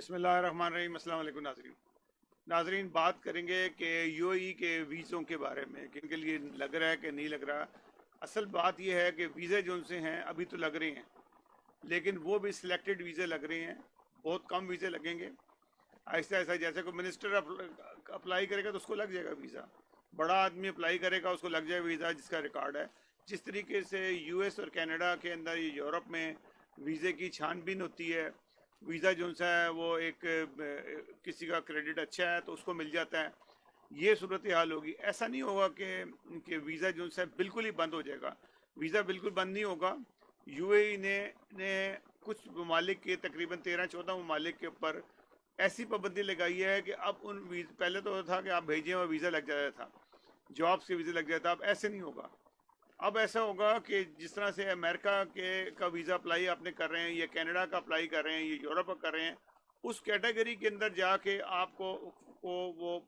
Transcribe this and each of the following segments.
بسم اللہ الرحمن الرحیم۔ السلام علیکم ناظرین، بات کریں گے کہ یو اے ای کے ویزوں کے بارے میں، کن کے لیے لگ رہا ہے کہ نہیں لگ رہا۔ اصل بات یہ ہے کہ ویزے جو ان سے ہیں ابھی تو لگ رہے ہیں، لیکن وہ بھی سلیکٹڈ ویزے لگ رہے ہیں، بہت کم ویزے لگیں گے ایسا ایسا۔ جیسے کوئی منسٹر اپلائی کرے گا تو اس کو لگ جائے گا ویزا، بڑا آدمی اپلائی کرے گا اس کو لگ جائے گا ویزا جس کا ریکارڈ ہے۔ جس طریقے سے یو ایس اور کینیڈا کے اندر، یورپ میں ویزے کی چھان بین ہوتی ہے، ویزا جو سا ہے وہ ایک کسی کا کریڈٹ اچھا ہے تو اس کو مل جاتا ہے، یہ صورتحال ہوگی۔ ایسا نہیں ہوگا کہ ویزا جو سا بالکل ہی بند ہو جائے گا، ویزا بالکل بند نہیں ہوگا۔ یو اے ای نے کچھ ممالک کے تقریباً 13-14 ممالک کے اوپر ایسی پابندی لگائی ہے کہ اب پہلے تو تھا کہ آپ بھیجیں اور ویزا لگ جاتا تھا، جابس کے ویزا لگ جاتا تھا، اب ایسے نہیں ہوگا۔ اب ایسا ہوگا کہ جس طرح سے امریکہ کا ویزا اپلائی آپ نے کر رہے ہیں، یا کینیڈا کا اپلائی کر رہے ہیں، یا یورپ کا کر رہے ہیں، اس کیٹیگری کے اندر جا کے آپ کو وہ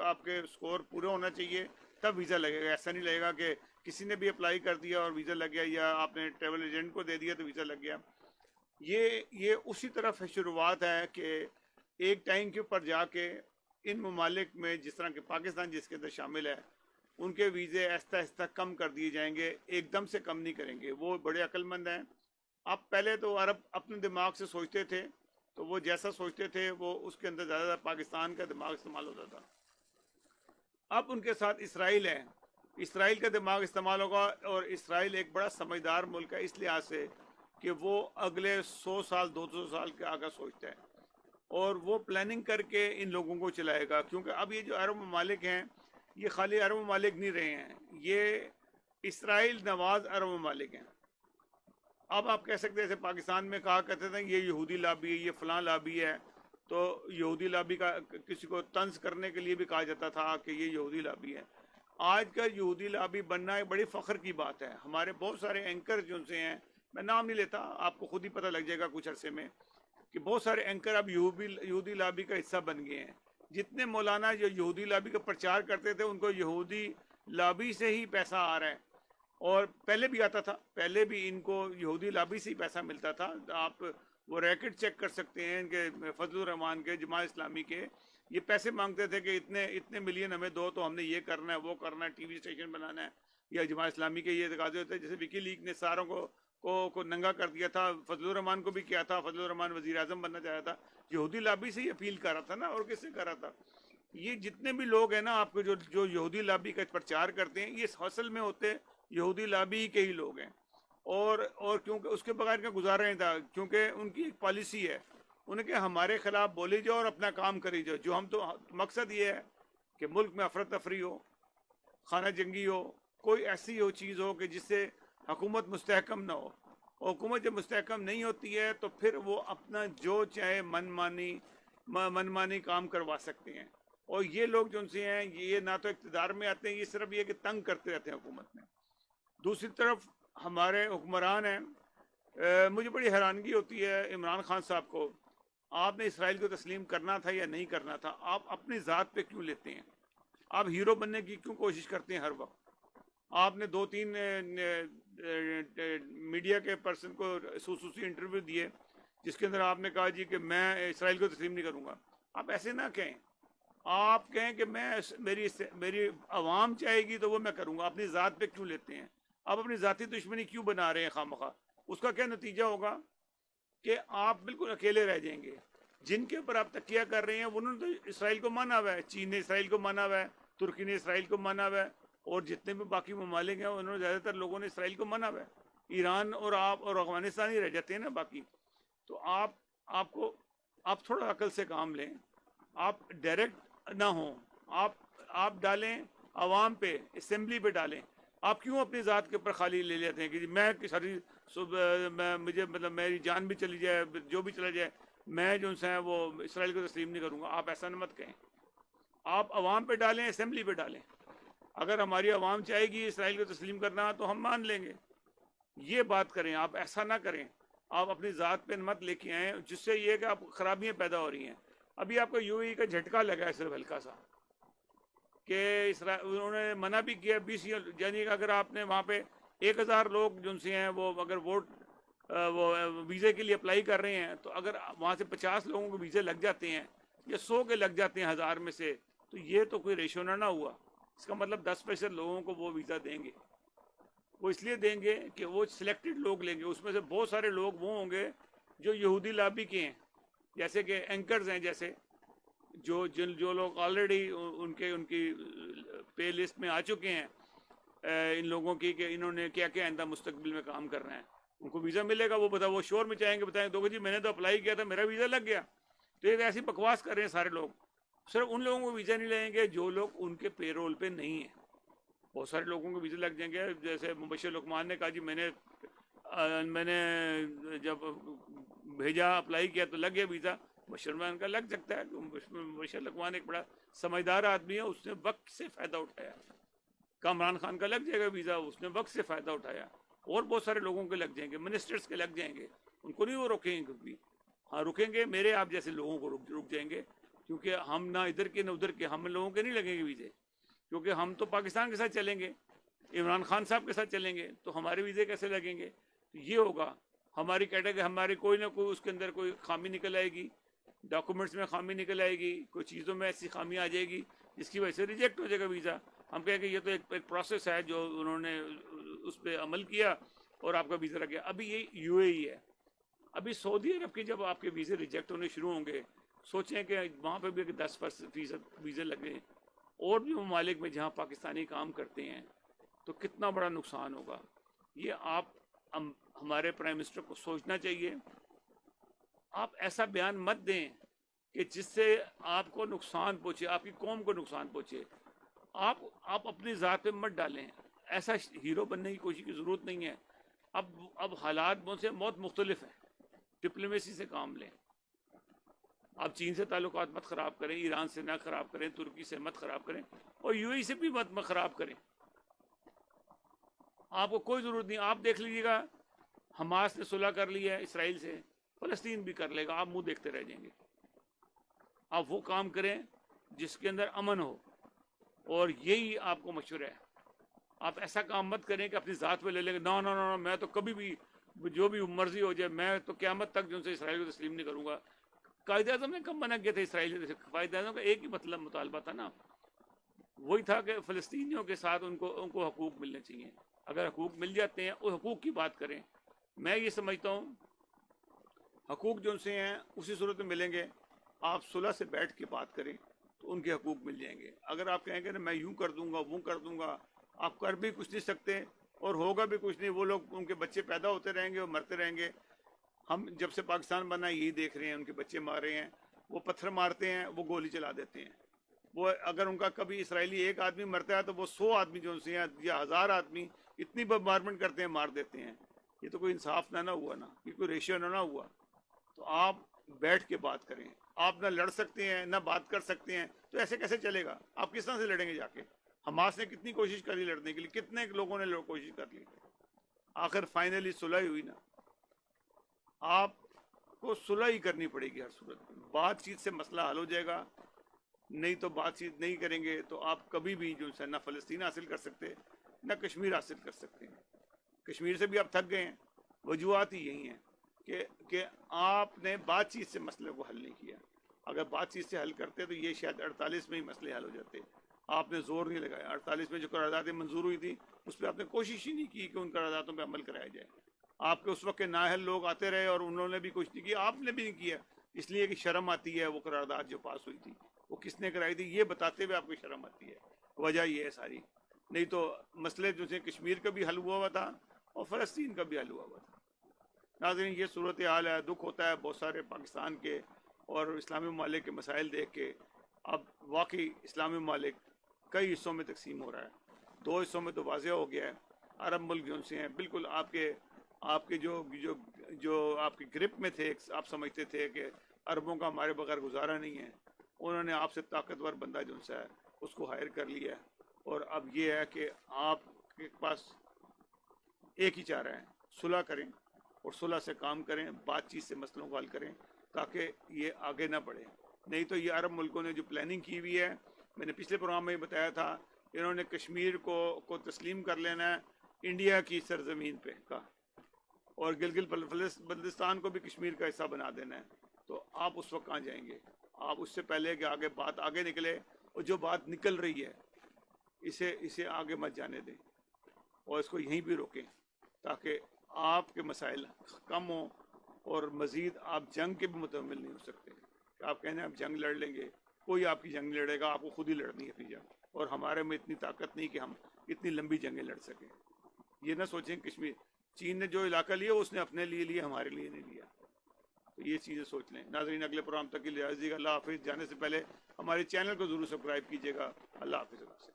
آپ کے اسکور پورے ہونا چاہیے، تب ویزا لگے گا۔ ایسا نہیں لگے گا کہ کسی نے بھی اپلائی کر دیا اور ویزا لگ گیا، یا آپ نے ٹریول ایجنٹ کو دے دیا تو ویزا لگ گیا۔ یہ اسی طرف شروعات ہے کہ ایک ٹائم کے اوپر جا کے ان ممالک میں، جس طرح کہ پاکستان جس کے اندر شامل ہے، ان کے ویزے آہستہ آہستہ کم کر دیے جائیں گے، ایک دم سے کم نہیں کریں گے۔ وہ بڑے عقل مند ہیں۔ اب پہلے تو عرب اپنے دماغ سے سوچتے تھے، تو وہ جیسا سوچتے تھے وہ اس کے اندر زیادہ پاکستان کا دماغ استعمال ہوتا تھا۔ اب ان کے ساتھ اسرائیل ہے، اسرائیل کا دماغ استعمال ہوگا، اور اسرائیل ایک بڑا سمجھدار ملک ہے اس لحاظ سے کہ وہ اگلے 100 سال 200 سال کے آگے سوچتا ہے، اور وہ پلاننگ کر کے ان لوگوں کو چلائے گا۔ کیونکہ اب یہ جو عرب ممالک ہیں، یہ خالی عرب ممالک نہیں رہے ہیں، یہ اسرائیل نواز عرب ممالک ہیں۔ اب آپ کہہ سکتے ہیں جیسے پاکستان میں کہا کرتے تھے یہ یہودی لابی ہے، یہ فلاں لابی ہے، تو یہودی لابی کا کسی کو طنز کرنے کے لیے بھی کہا جاتا تھا کہ یہ یہودی لابی ہے۔ آج کا یہودی لابی بننا ایک بڑی فخر کی بات ہے۔ ہمارے بہت سارے اینکر جو سے ہیں، میں نام نہیں لیتا، آپ کو خود ہی پتہ لگ جائے گا کچھ عرصے میں، کہ بہت سارے اینکر اب یہودی لابی کا حصہ بن گئے ہیں۔ جتنے مولانا جو یہودی لابی کا پرچار کرتے تھے، ان کو یہودی لابی سے ہی پیسہ آ رہا ہے، اور پہلے بھی آتا تھا، پہلے بھی ان کو یہودی لابی سے ہی پیسہ ملتا تھا۔ آپ وہ ریکٹ چیک کر سکتے ہیں کہ فضل الرحمان کے، جماعت اسلامی کے، یہ پیسے مانگتے تھے کہ اتنے ملین ہمیں دو تو ہم نے یہ کرنا ہے، وہ کرنا ہے، ٹی وی اسٹیشن بنانا ہے، یا جماعت اسلامی کے یہ تقاضے ہوتے ہیں۔ جیسے وکی لیگ نے ساروں کو ننگا کر دیا تھا، فضل الرحمان کو بھی کیا تھا، فضل الرحمان وزیر اعظم بننا چاہ رہا تھا، یہودی لابی سے ہی اپیل کر رہا تھا نا، اور کس سے کر رہا تھا؟ یہ جتنے بھی لوگ ہیں نا آپ کو جو یہودی لابی کا پرچار کرتے ہیں، یہ اصل میں ہوتے یہودی لابی کے ہی لوگ ہیں، اور کیونکہ اس کے بغیر کا گزارا نہیں تھا، کیونکہ ان کی ایک پالیسی ہے، انہیں کہ ہمارے خلاف بولی جاؤ اور اپنا کام کری جاؤ۔ جو ہم تو مقصد یہ ہے کہ ملک میں افراتفری ہو، خانہ جنگی ہو، کوئی ایسی چیز ہو کہ جس سے حکومت مستحکم نہ ہو۔ حکومت جب مستحکم نہیں ہوتی ہے تو پھر وہ اپنا جو چاہے منمانی کام کروا سکتے ہیں، اور یہ لوگ جو ان سے ہیں، یہ نہ تو اقتدار میں آتے ہیں، یہ صرف یہ کہ تنگ کرتے رہتے ہیں حکومت میں۔ دوسری طرف ہمارے حکمران ہیں، مجھے بڑی حیرانگی ہوتی ہے عمران خان صاحب کو، آپ نے اسرائیل کو تسلیم کرنا تھا یا نہیں کرنا تھا؟ آپ اپنی ذات پہ کیوں لیتے ہیں؟ آپ ہیرو بننے کی کیوں کوشش کرتے ہیں ہر وقت؟ آپ نے 2-3 میڈیا کے پرسن کو خصوصی انٹرویو دیے، جس کے اندر آپ نے کہا جی کہ میں اسرائیل کو تسلیم نہیں کروں گا۔ آپ ایسے نہ کہیں، آپ کہیں کہ میری عوام چاہے گی تو وہ میں کروں گا۔ اپنی ذات پہ کیوں لیتے ہیں؟ آپ اپنی ذاتی دشمنی کیوں بنا رہے ہیں خواہ؟ اس کا کیا نتیجہ ہوگا کہ آپ بالکل اکیلے رہ جائیں گے۔ جن کے اوپر آپ تکیہ کر رہے ہیں انہوں نے تو اسرائیل کو مانا ہوا ہے، چین نے اسرائیل کو مانا ہوا ہے، ترکی نے اسرائیل کو مانا ہوا ہے، اور جتنے بھی باقی ممالک ہیں انہوں نے زیادہ تر لوگوں نے اسرائیل کو مانا ہوا ہے۔ ایران اور آپ اور افغانستان ہی رہ جاتے ہیں نا باقی۔ تو آپ تھوڑا عقل سے کام لیں، آپ ڈائریکٹ نہ ہوں، آپ ڈالیں عوام پہ، اسمبلی پہ ڈالیں۔ آپ کیوں اپنی ذات کے اوپر خالی لے لیتے ہیں کہ میں ساری مجھے مطلب میری جان بھی چلی جائے، جو بھی چلا جائے، میں جو ہے وہ اسرائیل کو تسلیم نہیں کروں گا؟ آپ ایسا نہ مت کہیں، آپ عوام پہ ڈالیں، اسمبلی پہ ڈالیں۔ اگر ہماری عوام چاہے گی اسرائیل کو تسلیم کرنا تو ہم مان لیں گے، یہ بات کریں، آپ ایسا نہ کریں۔ آپ اپنی ذات پہ مت لے کے آئیں، جس سے یہ کہ آپ خرابیاں پیدا ہو رہی ہیں۔ ابھی آپ کو یو اے ای کا جھٹکا لگا ہے صرف ہلکا سا، کہ انہوں نے منع بھی کیا 20، یعنی کہ اگر آپ نے وہاں پہ 1000 لوگ جو سے ہیں وہ اگر ووٹ وہ ویزے کے لیے اپلائی کر رہے ہیں، تو اگر وہاں سے 50 لوگوں کو ویزے لگ جاتے ہیں یا 100 کے لگ جاتے ہیں 1000 میں سے، تو یہ تو کوئی ریشو نہ ہوا. اس کا مطلب 10% لوگوں کو وہ ویزا دیں گے. وہ اس لیے دیں گے کہ وہ سلیکٹڈ لوگ لیں گے. اس میں سے بہت سارے لوگ وہ ہوں گے جو یہودی لابی کے ہیں، جیسے کہ اینکرز ہیں، جیسے جو لوگ آلریڈی ان کی پے لسٹ میں آ چکے ہیں ان لوگوں کی کہ انہوں نے کیا کیا آئندہ مستقبل میں کام کرنا ہے. ان کو ویزا ملے گا، وہ شور میں چاہیں گے، بتائیں گے جی میں نے تو اپلائی کیا تھا، میرا ویزا لگ گیا. تو یہ ایسی بکواس کر رہے ہیں سارے لوگ. صرف ان لوگوں کو ویزا نہیں لیں گے جو لوگ ان کے پے رول پہ نہیں ہیں. بہت سارے لوگوں کو ویزا لگ جائیں گے. جیسے مبشر لقمان نے کہا جی میں نے جب بھیجا اپلائی کیا تو لگ گیا ویزا. مبشر لقمان کا لگ سکتا ہے. مبشر لقمان ایک بڑا سمجھدار آدمی ہے، اس نے وقت سے فائدہ اٹھایا. کامران خان کا لگ جائے گا ویزا، اس نے وقت سے فائدہ اٹھایا. اور بہت سارے لوگوں کے لگ جائیں گے، منسٹرز کے لگ جائیں گے. ان کو نہیں وہ روکیں گے کبھی. ہاں رکیں گے میرے آپ جیسے لوگوں کو رک جائیں گے، کیونکہ ہم نہ ادھر کے نہ ادھر کے، ہم لوگوں کے نہیں لگیں گے ویزے، کیونکہ ہم تو پاکستان کے ساتھ چلیں گے، عمران خان صاحب کے ساتھ چلیں گے، تو ہمارے ویزے کیسے لگیں گے؟ تو یہ ہوگا ہماری کیٹیگری، ہماری کوئی نہ کوئی اس کے اندر کوئی خامی نکل آئے گی، ڈاکومنٹس میں خامی نکل آئے گی، کوئی چیزوں میں ایسی خامی آ جائے گی جس کی وجہ سے ریجیکٹ ہو جائے گا ویزا. ہم کہیں کہ یہ تو ایک پروسیس ہے جو انہوں نے اس پہ عمل کیا اور آپ کا ویزا لگ گیا. ابھی یہ یو اے ای ہے. ابھی سعودی عرب کی جب آپ کے ویزے ریجیکٹ ہونے شروع ہوں گے، سوچیں کہ وہاں پہ بھی 10% ویزے لگے اور بھی ممالک میں جہاں پاکستانی کام کرتے ہیں، تو کتنا بڑا نقصان ہوگا. یہ آپ ہمارے پرائم منسٹر کو سوچنا چاہیے. آپ ایسا بیان مت دیں کہ جس سے آپ کو نقصان پہنچے، آپ کی قوم کو نقصان پہنچے. آپ اپنی ذات پہ مت ڈالیں. ایسا ہیرو بننے کی کوشش کی ضرورت نہیں ہے. اب حالات سے بہت مختلف ہیں. ڈپلومیسی سے کام لیں. آپ چین سے تعلقات مت خراب کریں، ایران سے نہ خراب کریں، ترکی سے مت خراب کریں، اور یو اے سے بھی مت خراب کریں. آپ کو کوئی ضرورت نہیں. آپ دیکھ لیجیے گا حماس نے صلح کر لی ہے اسرائیل سے، فلسطین بھی کر لے گا. آپ منہ دیکھتے رہ جائیں گے. آپ وہ کام کریں جس کے اندر امن ہو، اور یہی آپ کو مشورہ ہے. آپ ایسا کام مت کریں کہ اپنی ذات پہ لے لیں گے، نو میں تو کبھی بھی جو بھی مرضی ہو جائے، میں تو قیامت تک جو سے اسرائیل کو تسلیم نہیں کروں گا. قائد اعظم نے کب منع کیا تھا اسرائیل سے؟ قائد اعظم کا ایک ہی مطالبہ تھا نا، وہی تھا کہ فلسطینیوں کے ساتھ ان کو حقوق ملنے چاہیے. اگر حقوق مل جاتے ہیں، وہ حقوق کی بات کریں. میں یہ سمجھتا ہوں حقوق جو ان سے ہیں اسی صورت میں ملیں گے. آپ صلح سے بیٹھ کے بات کریں تو ان کے حقوق مل جائیں گے. اگر آپ کہیں گے نا میں یوں کر دوں گا وہ کر دوں گا، آپ کر بھی کچھ نہیں سکتے اور ہوگا بھی کچھ نہیں. وہ لوگ، ان کے بچے پیدا ہوتے رہیں گے اور مرتے رہیں گے. ہم جب سے پاکستان بنا یہی دیکھ رہے ہیں، ان کے بچے مار رہے ہیں. وہ پتھر مارتے ہیں، وہ گولی چلا دیتے ہیں. وہ اگر ان کا کبھی اسرائیلی ایک آدمی مرتا ہے تو وہ 100 آدمی جو ان سے ہیں یا 1000 آدمی اتنی بمبارمنٹ کرتے ہیں، مار دیتے ہیں. یہ تو کوئی انصاف نہ ہوا نا، یہ کوئی ریشو نہ ہوا. تو آپ بیٹھ کے بات کریں. آپ نہ لڑ سکتے ہیں نہ بات کر سکتے ہیں، تو ایسے کیسے چلے گا؟ آپ کس طرح سے لڑیں گے جا کے؟ حماس نے کتنی کوشش کری لڑنے کے لیے، کتنے لوگوں نے کوشش کر لی، آخر فائنلی صلح ہوئی نا. آپ کو صلح ہی کرنی پڑے گی ہر صورت میں. بات چیت سے مسئلہ حل ہو جائے گا. نہیں تو بات چیت نہیں کریں گے تو آپ کبھی بھی جو ہے نہ فلسطین حاصل کر سکتے نہ کشمیر حاصل کر سکتے ہیں. کشمیر سے بھی آپ تھک گئے ہیں. وجوہات ہی یہی ہیں کہ آپ نے بات چیت سے مسئلے کو حل نہیں کیا. اگر بات چیت سے حل کرتے تو یہ شاید 48 میں ہی مسئلے حل ہو جاتے. آپ نے زور نہیں لگایا. 48 میں جو قراردادیں منظور ہوئی تھی اس پہ آپ نے کوشش ہی نہیں کی کہ ان قراردادوں پہ عمل کرایا جائے. آپ کے اس وقت کے نااہل لوگ آتے رہے اور انہوں نے بھی کچھ نہیں کیا. آپ نے بھی نہیں کیا، اس لیے کہ شرم آتی ہے. وہ قرارداد جو پاس ہوئی تھی وہ کس نے کرائی تھی یہ بتاتے ہوئے آپ کو شرم آتی ہے. وجہ یہ ہے ساری. نہیں تو مسئلے جو سے کشمیر کا بھی حل ہوا تھا اور فلسطین کا بھی حل ہوا تھا. ناظرین یہ صورتحال ہے. دکھ ہوتا ہے بہت سارے پاکستان کے اور اسلامی ممالک کے مسائل دیکھ کے. اب واقعی اسلامی ممالک کئی حصوں میں تقسیم ہو رہا ہے. 2 حصوں میں تو واضح ہو گیا ہے. عرب ملک جو سے ہیں بالکل آپ کے جو آپ کی گرپ میں تھے، آپ سمجھتے تھے کہ عربوں کا ہمارے بغیر گزارا نہیں ہے، انہوں نے آپ سے طاقتور بندہ جو ہے اس کو ہائر کر لیا ہے. اور اب یہ ہے کہ آپ کے پاس ایک ہی چارہ ہے، صلح کریں اور صلح سے کام کریں، بات چیت سے مسئلوں کو حل کریں تاکہ یہ آگے نہ بڑھے. نہیں تو یہ عرب ملکوں نے جو پلاننگ کی ہوئی ہے، میں نے پچھلے پروگرام میں بتایا تھا، انہوں نے کشمیر کو تسلیم کر لینا ہے انڈیا کی سرزمین پہ کا، اور گلگت بلتستان کو بھی کشمیر کا حصہ بنا دینا ہے، تو آپ اس وقت کہاں جائیں گے؟ آپ اس سے پہلے کہ آگے بات آگے نکلے، اور جو بات نکل رہی ہے اسے آگے مت جانے دیں، اور اس کو یہیں بھی روکیں تاکہ آپ کے مسائل کم ہوں، اور مزید آپ جنگ کے بھی متحمل نہیں ہو سکتے کہ آپ کہنے آپ جنگ لڑ لیں گے، کوئی آپ کی جنگ لڑے گا، آپ کو خود ہی لڑنی ہے اپنی جنگ، اور ہمارے میں اتنی طاقت نہیں کہ ہم اتنی لمبی جنگیں لڑ سکیں۔ یہ نہ سوچیں کشمیر، چین نے جو علاقہ لیا اس نے اپنے لیے لیا، ہمارے لیے نہیں لیا، تو یہ چیزیں سوچ لیں۔ ناظرین اگلے پروگرام تک کے لیے اللہ حافظ۔ جانے سے پہلے ہمارے چینل کو ضرور سبسکرائب کیجیے گا۔ اللہ حافظ۔